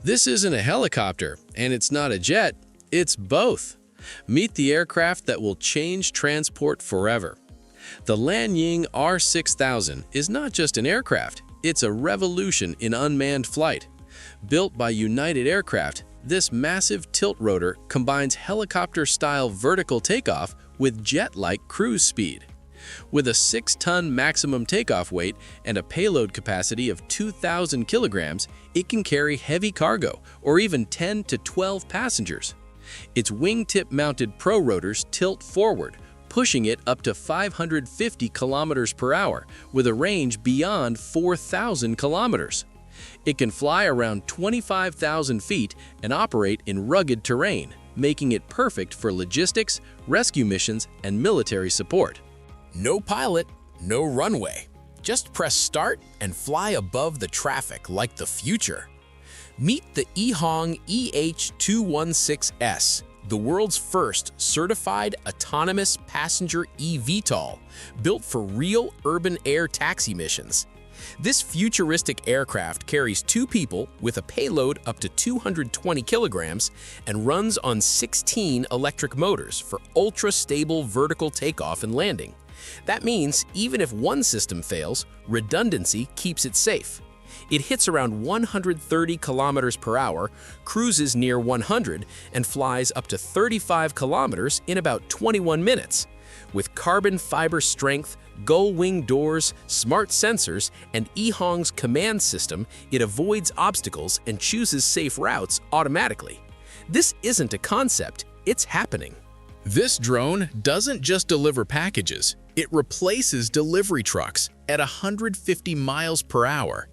This isn't a helicopter, and it's not a jet, it's both. Meet the aircraft that will change transport forever. The Lanying R6000 is not just an aircraft, it's a revolution in unmanned flight. Built by United Aircraft, this massive tilt-rotor combines helicopter-style vertical takeoff with jet-like cruise speed. With a 6-ton maximum takeoff weight and a payload capacity of 2,000 kilograms, it can carry heavy cargo or even 10 to 12 passengers. Its wingtip-mounted pro-rotors tilt forward, pushing it up to 550 kilometers per hour with a range beyond 4,000 kilometers. It can fly around 25,000 feet and operate in rugged terrain, making it perfect for logistics, rescue missions, and military support. No pilot, no runway. Just press start and fly above the traffic like the future. Meet the E-Hang EH216-S, the world's first certified autonomous passenger eVTOL, built for real urban air taxi missions. This futuristic aircraft carries 2 people with a payload up to 220 kilograms and runs on 16 electric motors for ultra-stable vertical takeoff and landing. That means even if one system fails, redundancy keeps it safe. It hits around 130 kilometers per hour, cruises near 100, and flies up to 35 kilometers in about 21 minutes. With carbon fiber strength, gull-wing doors, smart sensors, and E-Hang's command system, it avoids obstacles and chooses safe routes automatically. This isn't a concept, it's happening. This drone doesn't just deliver packages, it replaces delivery trucks at 150 miles per hour.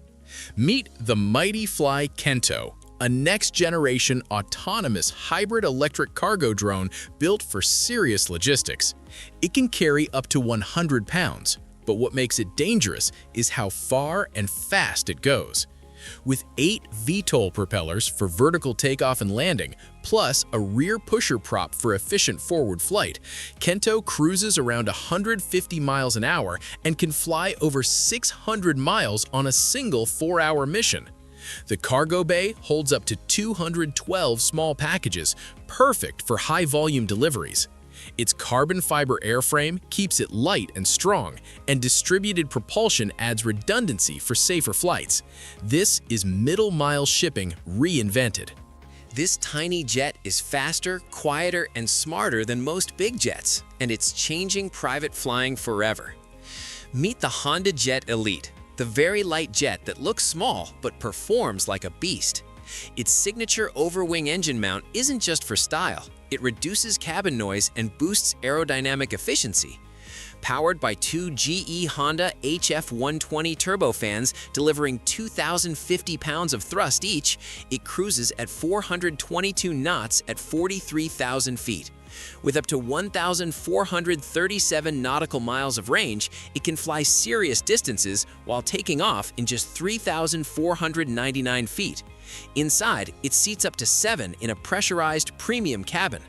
Meet the MightyFly Kento, a next-generation autonomous hybrid electric cargo drone built for serious logistics. It can carry up to 100 pounds, but what makes it dangerous is how far and fast it goes. With 8 VTOL propellers for vertical takeoff and landing, plus a rear pusher prop for efficient forward flight, Kento cruises around 150 miles an hour and can fly over 600 miles on a single 4-hour mission. The cargo bay holds up to 212 small packages, perfect for high-volume deliveries. Its carbon fiber airframe keeps it light and strong, and distributed propulsion adds redundancy for safer flights. This is middle-mile shipping reinvented. This tiny jet is faster, quieter, and smarter than most big jets, and it's changing private flying forever. Meet the HondaJet Elite, the very light jet that looks small but performs like a beast. Its signature Overwing engine mount isn't just for style. It reduces cabin noise and boosts aerodynamic efficiency. Powered by 2 GE Honda HF120 turbofans delivering 2,050 pounds of thrust each, it cruises at 422 knots at 43,000 feet. With up to 1,437 nautical miles of range, it can fly serious distances while taking off in just 3,499 feet. Inside, it seats up to 7 in a pressurized premium cabin.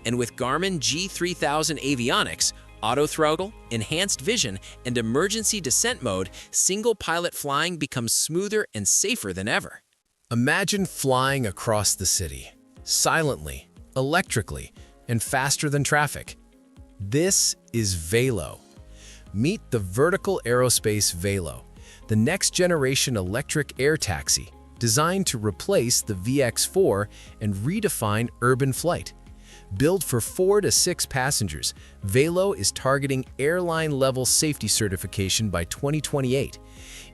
And with Garmin G3000 avionics, auto-throttle, enhanced vision, and emergency descent mode, single-pilot flying becomes smoother and safer than ever. Imagine flying across the city, silently, electrically, and faster than traffic. This is Velo. Meet the vertical Aerospace Velo, the next-generation electric air taxi designed to replace the VX4 and redefine urban flight. Built for 4 to 6 passengers, Velo is targeting airline-level safety certification by 2028.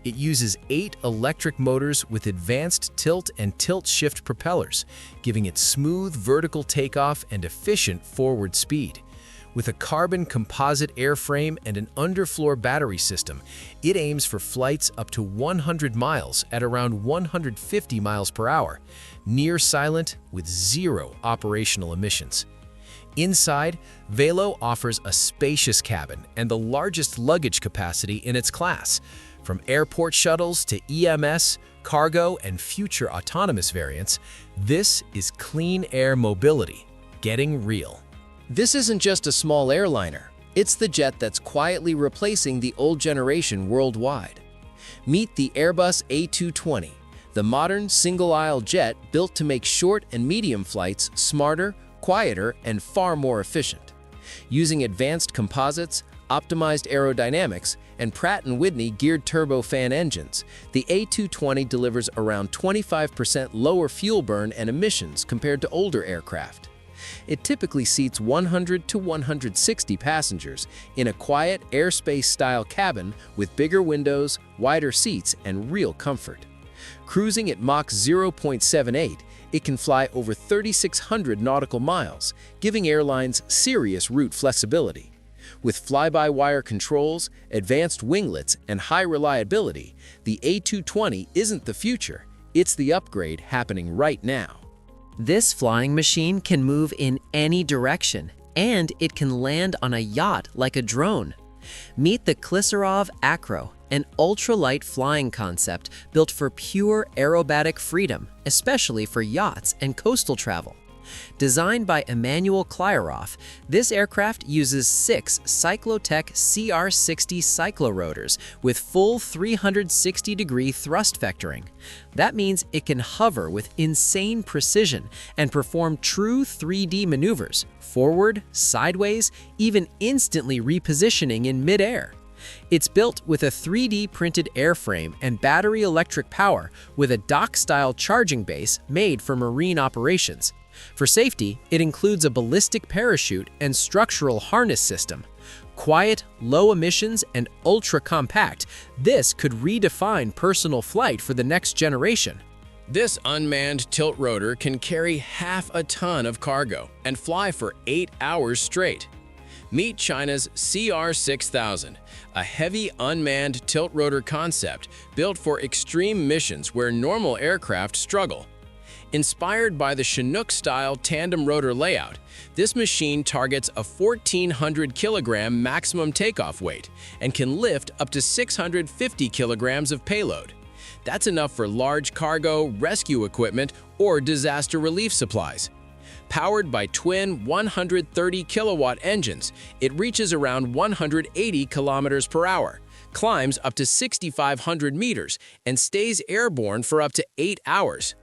It uses 8 electric motors with advanced tilt and tilt-shift propellers, giving it smooth vertical takeoff and efficient forward speed. With a carbon composite airframe and an underfloor battery system, it aims for flights up to 100 miles at around 150 miles per hour, near silent with 0 operational emissions. Inside, Velo offers a spacious cabin and the largest luggage capacity in its class. From airport shuttles to EMS, cargo, and future autonomous variants, this is clean air mobility, getting real. This isn't just a small airliner, it's the jet that's quietly replacing the old generation worldwide. Meet the Airbus A220, the modern single-aisle jet built to make short and medium flights smarter, quieter, and far more efficient. Using advanced composites, optimized aerodynamics, and Pratt & Whitney geared turbofan engines, the A220 delivers around 25% lower fuel burn and emissions compared to older aircraft. It typically seats 100 to 160 passengers in a quiet, airspace-style cabin with bigger windows, wider seats, and real comfort. Cruising at Mach 0.78, it can fly over 3,600 nautical miles, giving airlines serious route flexibility. With fly-by-wire controls, advanced winglets, and high reliability, the A220 isn't the future, it's the upgrade happening right now. This flying machine can move in any direction, and it can land on a yacht like a drone. Meet the Kleryov Acro, an ultralight flying concept built for pure aerobatic freedom, especially for yachts and coastal travel. Designed by Emanuel Kleryov, this aircraft uses 6 Cyclotech CR60 cyclorotors with full 360-degree thrust vectoring. That means it can hover with insane precision and perform true 3D maneuvers, forward, sideways, even instantly repositioning in midair. It's built with a 3D printed airframe and battery electric power with a dock-style charging base made for marine operations. For safety, it includes a ballistic parachute and structural harness system. Quiet, low emissions, and ultra-compact, this could redefine personal flight for the next generation. This unmanned tilt-rotor can carry half a ton of cargo and fly for 8 hours straight. Meet China's CR6000, a heavy unmanned tilt-rotor concept built for extreme missions where normal aircraft struggle. Inspired by the Chinook-style tandem rotor layout, this machine targets a 1,400 kilogram maximum takeoff weight and can lift up to 650 kilograms of payload. That's enough for large cargo, rescue equipment, or disaster relief supplies. Powered by twin 130 kilowatt engines, it reaches around 180 kilometers per hour, climbs up to 6,500 meters, and stays airborne for up to 8 hours.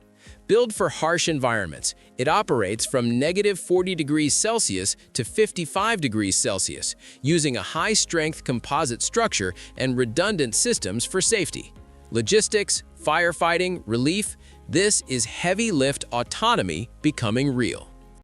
Built for harsh environments, it operates from -40 degrees Celsius to 55 degrees Celsius, using a high-strength composite structure and redundant systems for safety. Logistics, firefighting, relief, this is heavy lift autonomy becoming real.